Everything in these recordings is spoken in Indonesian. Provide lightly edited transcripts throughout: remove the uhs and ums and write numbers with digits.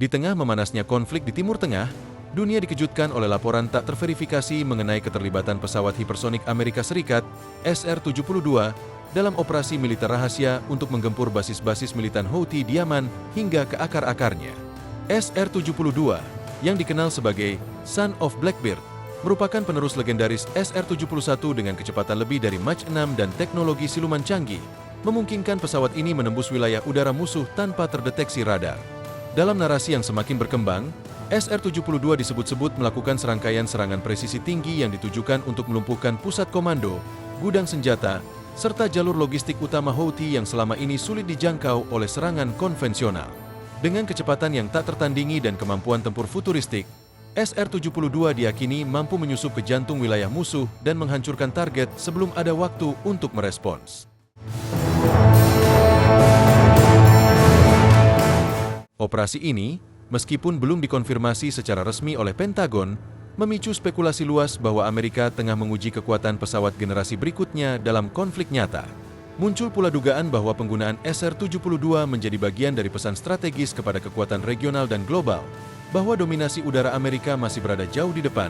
Di tengah memanasnya konflik di Timur Tengah, dunia dikejutkan oleh laporan tak terverifikasi mengenai keterlibatan pesawat hipersonik Amerika Serikat SR-72 dalam operasi militer rahasia untuk menggempur basis-basis militan Houthi di Yaman hingga ke akar-akarnya. SR-72, yang dikenal sebagai Son of Blackbeard, merupakan penerus legendaris SR-71 dengan kecepatan lebih dari Mach 6 dan teknologi siluman canggih, memungkinkan pesawat ini menembus wilayah udara musuh tanpa terdeteksi radar. Dalam narasi yang semakin berkembang, SR-72 disebut-sebut melakukan serangkaian serangan presisi tinggi yang ditujukan untuk melumpuhkan pusat komando, gudang senjata, serta jalur logistik utama Houthi yang selama ini sulit dijangkau oleh serangan konvensional. Dengan kecepatan yang tak tertandingi dan kemampuan tempur futuristik, SR-72 diyakini mampu menyusup ke jantung wilayah musuh dan menghancurkan target sebelum ada waktu untuk merespons. Operasi ini, meskipun belum dikonfirmasi secara resmi oleh Pentagon, memicu spekulasi luas bahwa Amerika tengah menguji kekuatan pesawat generasi berikutnya dalam konflik nyata. Muncul pula dugaan bahwa penggunaan SR-72 menjadi bagian dari pesan strategis kepada kekuatan regional dan global, bahwa dominasi udara Amerika masih berada jauh di depan,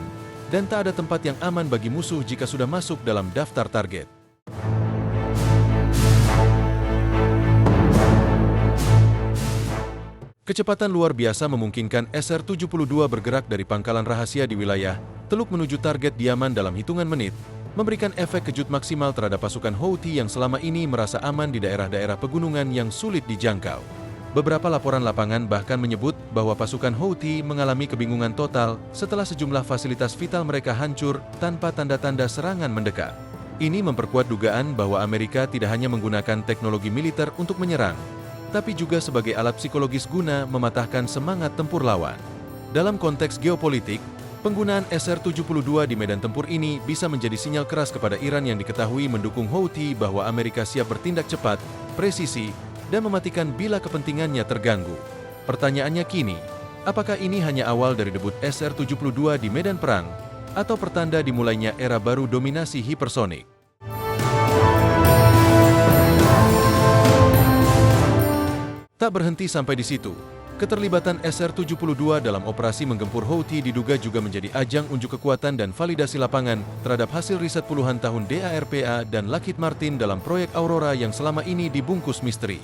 dan tak ada tempat yang aman bagi musuh jika sudah masuk dalam daftar target. Kecepatan luar biasa memungkinkan SR-72 bergerak dari pangkalan rahasia di wilayah Teluk menuju target di Yaman dalam hitungan menit, memberikan efek kejut maksimal terhadap pasukan Houthi yang selama ini merasa aman di daerah-daerah pegunungan yang sulit dijangkau. Beberapa laporan lapangan bahkan menyebut bahwa pasukan Houthi mengalami kebingungan total setelah sejumlah fasilitas vital mereka hancur tanpa tanda-tanda serangan mendekat. Ini memperkuat dugaan bahwa Amerika tidak hanya menggunakan teknologi militer untuk menyerang, tapi juga sebagai alat psikologis guna mematahkan semangat tempur lawan. Dalam konteks geopolitik, penggunaan SR-72 di medan tempur ini bisa menjadi sinyal keras kepada Iran yang diketahui mendukung Houthi bahwa Amerika siap bertindak cepat, presisi, dan mematikan bila kepentingannya terganggu. Pertanyaannya kini, apakah ini hanya awal dari debut SR-72 di medan perang, atau pertanda dimulainya era baru dominasi hipersonik? Tak berhenti sampai di situ, keterlibatan SR-72 dalam operasi menggempur Houthi diduga juga menjadi ajang unjuk kekuatan dan validasi lapangan terhadap hasil riset puluhan tahun DARPA dan Lockheed Martin dalam proyek Aurora yang selama ini dibungkus misteri.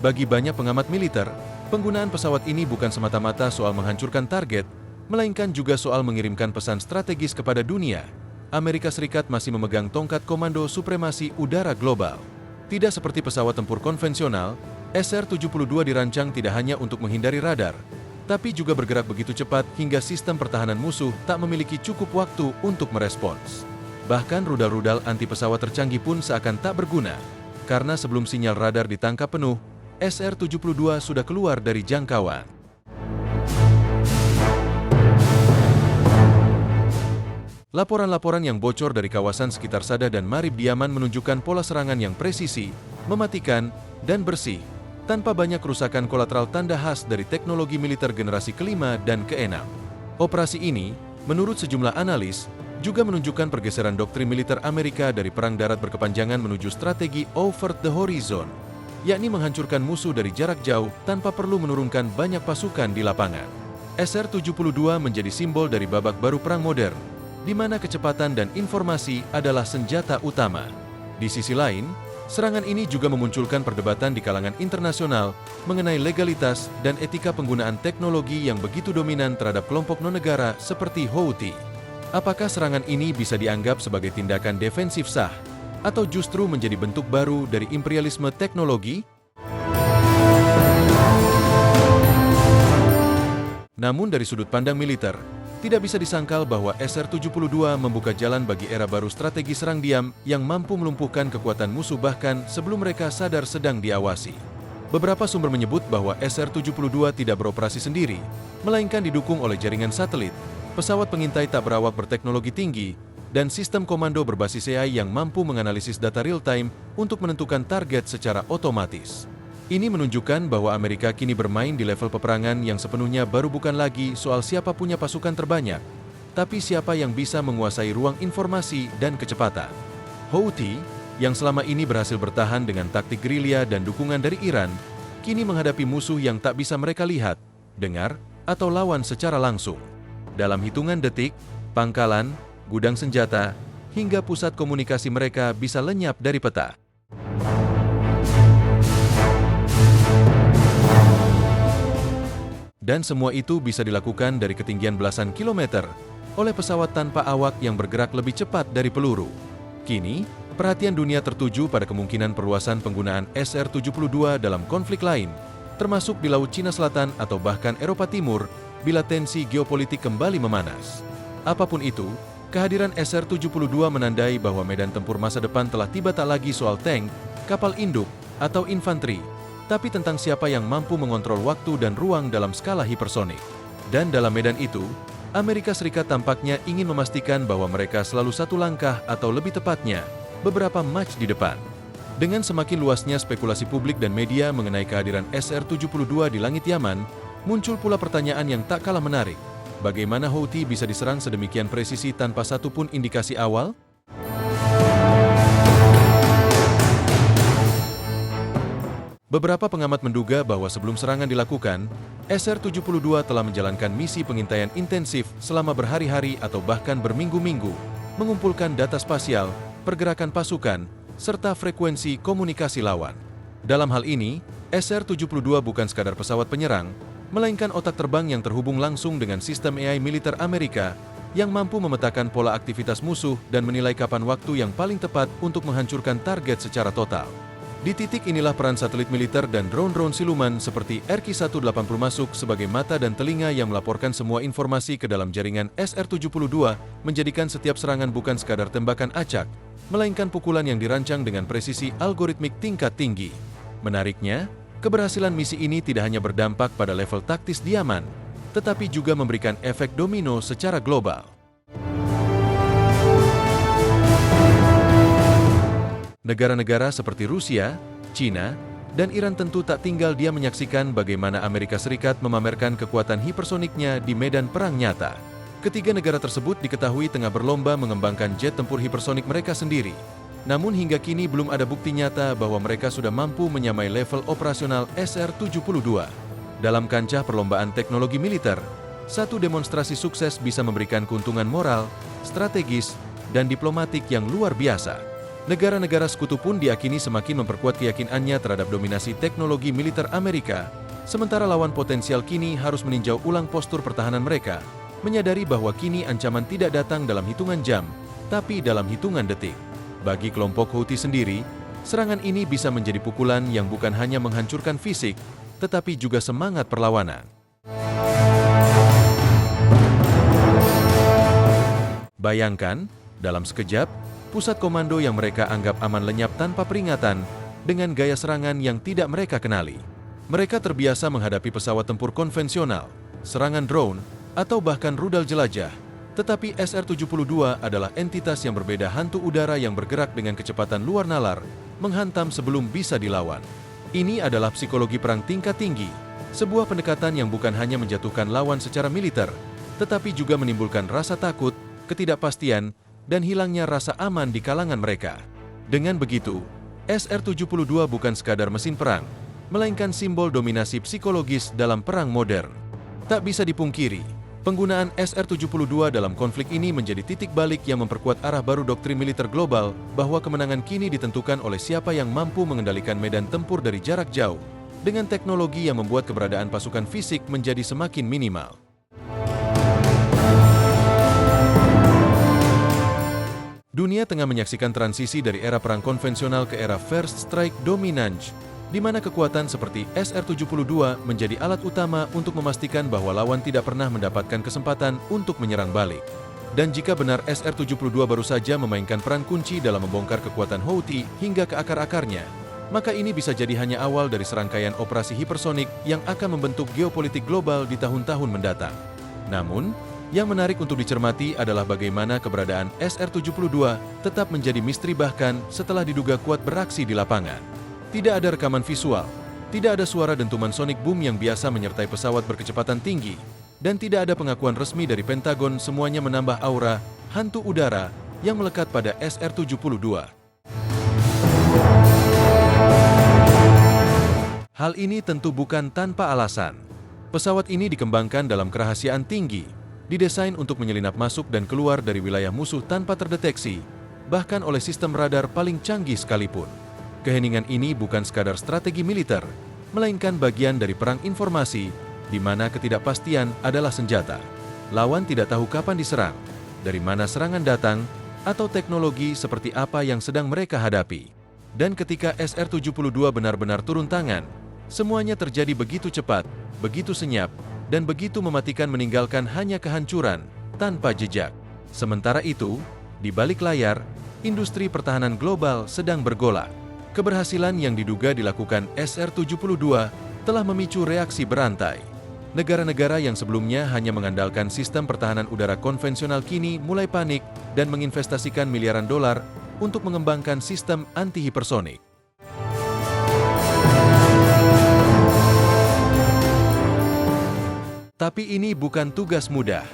Bagi banyak pengamat militer, penggunaan pesawat ini bukan semata-mata soal menghancurkan target, melainkan juga soal mengirimkan pesan strategis kepada dunia. Amerika Serikat masih memegang tongkat komando supremasi udara global. Tidak seperti pesawat tempur konvensional, SR-72 dirancang tidak hanya untuk menghindari radar, tapi juga bergerak begitu cepat hingga sistem pertahanan musuh tak memiliki cukup waktu untuk merespons. Bahkan rudal-rudal anti pesawat tercanggih pun seakan tak berguna, karena sebelum sinyal radar ditangkap penuh, SR-72 sudah keluar dari jangkauan. Laporan-laporan yang bocor dari kawasan sekitar Sada dan Marib di Yaman menunjukkan pola serangan yang presisi, mematikan, dan bersih, tanpa banyak kerusakan kolateral tanda khas dari teknologi militer generasi kelima dan keenam. Operasi ini, menurut sejumlah analis, juga menunjukkan pergeseran doktrin militer Amerika dari perang darat berkepanjangan menuju strategi over the horizon, yakni menghancurkan musuh dari jarak jauh tanpa perlu menurunkan banyak pasukan di lapangan. SR-72 menjadi simbol dari babak baru perang modern, di mana kecepatan dan informasi adalah senjata utama. Di sisi lain, serangan ini juga memunculkan perdebatan di kalangan internasional mengenai legalitas dan etika penggunaan teknologi yang begitu dominan terhadap kelompok non-negara seperti Houthi. Apakah serangan ini bisa dianggap sebagai tindakan defensif sah, atau justru menjadi bentuk baru dari imperialisme teknologi? Namun dari sudut pandang militer, tidak bisa disangkal bahwa SR-72 membuka jalan bagi era baru strategi serang diam yang mampu melumpuhkan kekuatan musuh bahkan sebelum mereka sadar sedang diawasi. Beberapa sumber menyebut bahwa SR-72 tidak beroperasi sendiri, melainkan didukung oleh jaringan satelit, pesawat pengintai tak berawak berteknologi tinggi, dan sistem komando berbasis AI yang mampu menganalisis data real-time untuk menentukan target secara otomatis. Ini menunjukkan bahwa Amerika kini bermain di level peperangan yang sepenuhnya baru bukan lagi soal siapa punya pasukan terbanyak, tapi siapa yang bisa menguasai ruang informasi dan kecepatan. Houthi, yang selama ini berhasil bertahan dengan taktik gerilya dan dukungan dari Iran, kini menghadapi musuh yang tak bisa mereka lihat, dengar, atau lawan secara langsung. Dalam hitungan detik, pangkalan, gudang senjata, hingga pusat komunikasi mereka bisa lenyap dari peta. Dan semua itu bisa dilakukan dari ketinggian belasan kilometer oleh pesawat tanpa awak yang bergerak lebih cepat dari peluru. Kini, perhatian dunia tertuju pada kemungkinan perluasan penggunaan SR-72 dalam konflik lain, termasuk di Laut Cina Selatan atau bahkan Eropa Timur, bila tensi geopolitik kembali memanas. Apapun itu, kehadiran SR-72 menandai bahwa medan tempur masa depan telah tiba, tak lagi soal tank, kapal induk, atau infanteri, tapi tentang siapa yang mampu mengontrol waktu dan ruang dalam skala hipersonik. Dan dalam medan itu, Amerika Serikat tampaknya ingin memastikan bahwa mereka selalu satu langkah atau lebih tepatnya, beberapa match di depan. Dengan semakin luasnya spekulasi publik dan media mengenai kehadiran SR-72 di langit Yaman, muncul pula pertanyaan yang tak kalah menarik. Bagaimana Houthi bisa diserang sedemikian presisi tanpa satupun indikasi awal? Beberapa pengamat menduga bahwa sebelum serangan dilakukan, SR-72 telah menjalankan misi pengintaian intensif selama berhari-hari atau bahkan berminggu-minggu, mengumpulkan data spasial, pergerakan pasukan, serta frekuensi komunikasi lawan. Dalam hal ini, SR-72 bukan sekadar pesawat penyerang, melainkan otak terbang yang terhubung langsung dengan sistem AI militer Amerika yang mampu memetakan pola aktivitas musuh dan menilai kapan waktu yang paling tepat untuk menghancurkan target secara total. Di titik inilah peran satelit militer dan drone-drone siluman seperti RQ-180 masuk sebagai mata dan telinga yang melaporkan semua informasi ke dalam jaringan SR-72, menjadikan setiap serangan bukan sekadar tembakan acak, melainkan pukulan yang dirancang dengan presisi algoritmik tingkat tinggi. Menariknya, keberhasilan misi ini tidak hanya berdampak pada level taktis di Yaman, tetapi juga memberikan efek domino secara global. Negara-negara seperti Rusia, China, dan Iran tentu tak tinggal diam menyaksikan bagaimana Amerika Serikat memamerkan kekuatan hipersoniknya di medan perang nyata. Ketiga negara tersebut diketahui tengah berlomba mengembangkan jet tempur hipersonik mereka sendiri. Namun hingga kini belum ada bukti nyata bahwa mereka sudah mampu menyamai level operasional SR-72. Dalam kancah perlombaan teknologi militer, satu demonstrasi sukses bisa memberikan keuntungan moral, strategis, dan diplomatik yang luar biasa. Negara-negara sekutu pun diakini semakin memperkuat keyakinannya terhadap dominasi teknologi militer Amerika, sementara lawan potensial kini harus meninjau ulang postur pertahanan mereka, menyadari bahwa kini ancaman tidak datang dalam hitungan jam, tapi dalam hitungan detik. Bagi kelompok Houthi sendiri, serangan ini bisa menjadi pukulan yang bukan hanya menghancurkan fisik, tetapi juga semangat perlawanan. Bayangkan, dalam sekejap, pusat komando yang mereka anggap aman lenyap tanpa peringatan dengan gaya serangan yang tidak mereka kenali. Mereka terbiasa menghadapi pesawat tempur konvensional, serangan drone, atau bahkan rudal jelajah. Tetapi SR-72 adalah entitas yang berbeda, hantu udara yang bergerak dengan kecepatan luar nalar, menghantam sebelum bisa dilawan. Ini adalah psikologi perang tingkat tinggi, sebuah pendekatan yang bukan hanya menjatuhkan lawan secara militer, tetapi juga menimbulkan rasa takut, ketidakpastian, dan hilangnya rasa aman di kalangan mereka. Dengan begitu, SR-72 bukan sekadar mesin perang, melainkan simbol dominasi psikologis dalam perang modern. Tak bisa dipungkiri, penggunaan SR-72 dalam konflik ini menjadi titik balik yang memperkuat arah baru doktrin militer global bahwa kemenangan kini ditentukan oleh siapa yang mampu mengendalikan medan tempur dari jarak jauh, dengan teknologi yang membuat keberadaan pasukan fisik menjadi semakin minimal. Dunia tengah menyaksikan transisi dari era perang konvensional ke era First Strike Dominance, di mana kekuatan seperti SR-72 menjadi alat utama untuk memastikan bahwa lawan tidak pernah mendapatkan kesempatan untuk menyerang balik. Dan jika benar SR-72 baru saja memainkan peran kunci dalam membongkar kekuatan Houthi hingga ke akar-akarnya, maka ini bisa jadi hanya awal dari serangkaian operasi hipersonik yang akan membentuk geopolitik global di tahun-tahun mendatang. Namun, yang menarik untuk dicermati adalah bagaimana keberadaan SR-72 tetap menjadi misteri bahkan setelah diduga kuat beraksi di lapangan. Tidak ada rekaman visual, tidak ada suara dentuman sonic boom yang biasa menyertai pesawat berkecepatan tinggi, dan tidak ada pengakuan resmi dari Pentagon. Semuanya menambah aura hantu udara yang melekat pada SR-72. Hal ini tentu bukan tanpa alasan. Pesawat ini dikembangkan dalam kerahasiaan tinggi, didesain untuk menyelinap masuk dan keluar dari wilayah musuh tanpa terdeteksi, bahkan oleh sistem radar paling canggih sekalipun. Keheningan ini bukan sekadar strategi militer, melainkan bagian dari perang informasi, di mana ketidakpastian adalah senjata. Lawan tidak tahu kapan diserang, dari mana serangan datang, atau teknologi seperti apa yang sedang mereka hadapi. Dan ketika SR-72 benar-benar turun tangan, semuanya terjadi begitu cepat, begitu senyap, dan begitu mematikan meninggalkan hanya kehancuran, tanpa jejak. Sementara itu, di balik layar, industri pertahanan global sedang bergolak. Keberhasilan yang diduga dilakukan SR-72 telah memicu reaksi berantai. Negara-negara yang sebelumnya hanya mengandalkan sistem pertahanan udara konvensional kini mulai panik dan menginvestasikan miliaran dolar untuk mengembangkan sistem anti-hipersonik. Tapi ini bukan tugas mudah.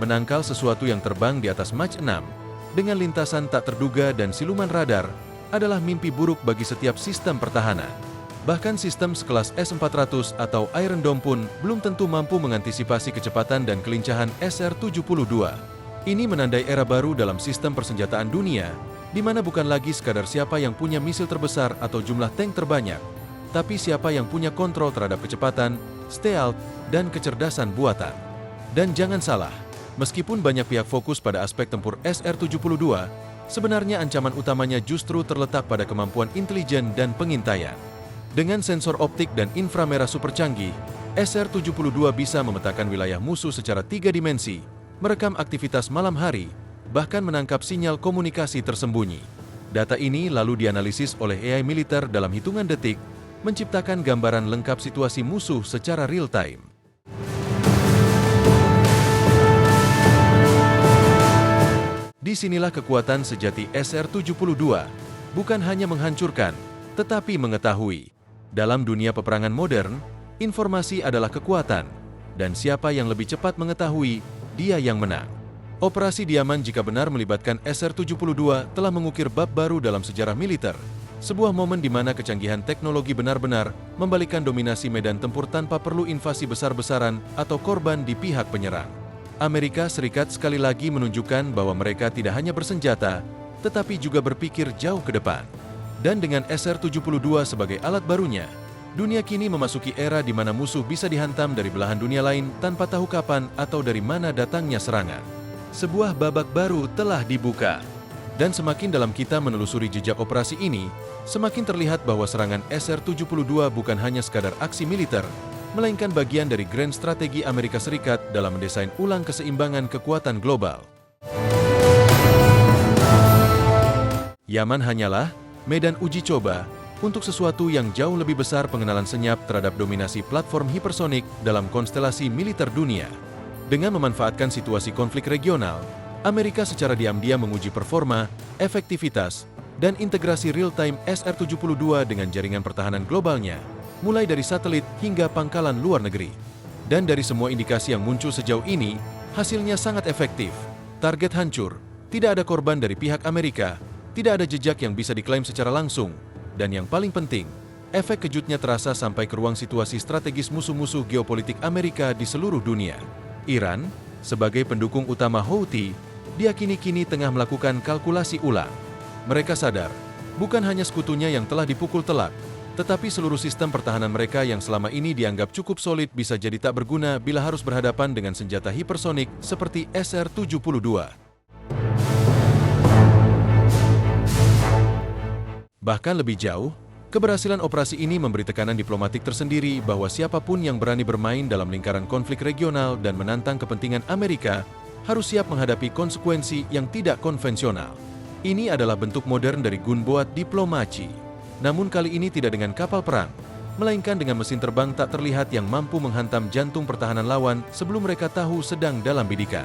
Menangkal sesuatu yang terbang di atas Mach 6 dengan lintasan tak terduga dan siluman radar adalah mimpi buruk bagi setiap sistem pertahanan. Bahkan sistem sekelas S-400 atau Iron Dome pun belum tentu mampu mengantisipasi kecepatan dan kelincahan SR-72. Ini menandai era baru dalam sistem persenjataan dunia, di mana bukan lagi sekadar siapa yang punya misil terbesar atau jumlah tank terbanyak, tapi siapa yang punya kontrol terhadap kecepatan, stealth, dan kecerdasan buatan. Dan jangan salah, meskipun banyak pihak fokus pada aspek tempur SR-72, sebenarnya ancaman utamanya justru terletak pada kemampuan intelijen dan pengintaian. Dengan sensor optik dan inframerah super canggih, SR-72 bisa memetakan wilayah musuh secara 3 dimensi, merekam aktivitas malam hari, bahkan menangkap sinyal komunikasi tersembunyi. Data ini lalu dianalisis oleh AI militer dalam hitungan detik, menciptakan gambaran lengkap situasi musuh secara real-time. Disinilah kekuatan sejati SR-72, bukan hanya menghancurkan, tetapi mengetahui. Dalam dunia peperangan modern, informasi adalah kekuatan, dan siapa yang lebih cepat mengetahui, dia yang menang. Operasi Diaman jika benar melibatkan SR-72 telah mengukir bab baru dalam sejarah militer, sebuah momen di mana kecanggihan teknologi benar-benar membalikkan dominasi medan tempur tanpa perlu invasi besar-besaran atau korban di pihak penyerang. Amerika Serikat sekali lagi menunjukkan bahwa mereka tidak hanya bersenjata, tetapi juga berpikir jauh ke depan. Dan dengan SR-72 sebagai alat barunya, dunia kini memasuki era di mana musuh bisa dihantam dari belahan dunia lain tanpa tahu kapan atau dari mana datangnya serangan. Sebuah babak baru telah dibuka. Dan semakin dalam kita menelusuri jejak operasi ini, semakin terlihat bahwa serangan SR-72 bukan hanya sekadar aksi militer, melainkan bagian dari grand strategi Amerika Serikat dalam mendesain ulang keseimbangan kekuatan global. Yaman hanyalah medan uji coba untuk sesuatu yang jauh lebih besar, pengenalan senyap terhadap dominasi platform hipersonik dalam konstelasi militer dunia. Dengan memanfaatkan situasi konflik regional, Amerika secara diam-diam menguji performa, efektivitas, dan integrasi real-time SR-72 dengan jaringan pertahanan globalnya, mulai dari satelit hingga pangkalan luar negeri. Dan dari semua indikasi yang muncul sejauh ini, hasilnya sangat efektif. Target hancur, tidak ada korban dari pihak Amerika, tidak ada jejak yang bisa diklaim secara langsung, dan yang paling penting, efek kejutnya terasa sampai ke ruang situasi strategis musuh-musuh geopolitik Amerika di seluruh dunia. Iran, sebagai pendukung utama Houthi, diakini kini tengah melakukan kalkulasi ulang. Mereka sadar, bukan hanya sekutunya yang telah dipukul telak, tetapi seluruh sistem pertahanan mereka yang selama ini dianggap cukup solid bisa jadi tak berguna bila harus berhadapan dengan senjata hipersonik seperti SR-72. Bahkan lebih jauh, keberhasilan operasi ini memberi tekanan diplomatik tersendiri bahwa siapapun yang berani bermain dalam lingkaran konflik regional dan menantang kepentingan Amerika harus siap menghadapi konsekuensi yang tidak konvensional. Ini adalah bentuk modern dari gunboat diplomasi. Namun kali ini tidak dengan kapal perang, melainkan dengan mesin terbang tak terlihat yang mampu menghantam jantung pertahanan lawan sebelum mereka tahu sedang dalam bidikan.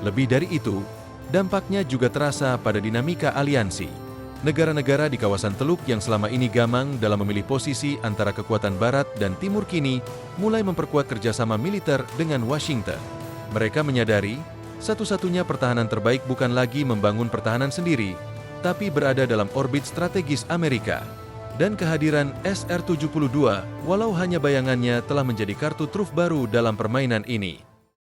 Lebih dari itu, dampaknya juga terasa pada dinamika aliansi. Negara-negara di kawasan Teluk yang selama ini gamang dalam memilih posisi antara kekuatan Barat dan Timur kini mulai memperkuat kerjasama militer dengan Washington. Mereka menyadari, satu-satunya pertahanan terbaik bukan lagi membangun pertahanan sendiri, tapi berada dalam orbit strategis Amerika. Dan kehadiran SR-72, walau hanya bayangannya, telah menjadi kartu truf baru dalam permainan ini.